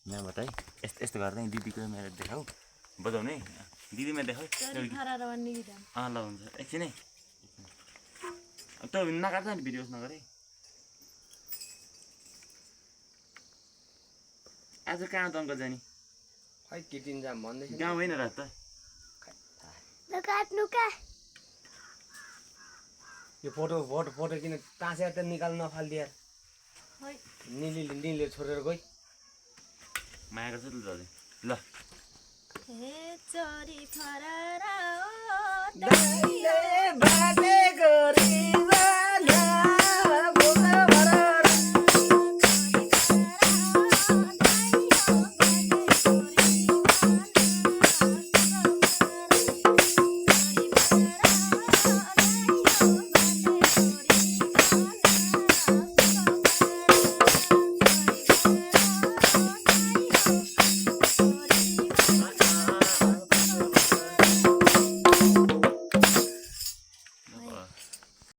यहाँबाट है यस्तो यस्तो गर्दै दिदीको मेरो देखाऊ बजाउने दिदीमा देखाऊ ल हुन्छ एकछिन है त नकाट्छ नि भिडियोस नगरे आज कहाँ त अङ्क जाने खै किटिन जाम भन्दैछ गाउँ होइन रात त यो फोटो किन टाँसेर त निकाल्नु नफालिदिएर निले छोडेर गई माया गर्छ ल दाजु ल हे चोरी फरारा ओ बाजे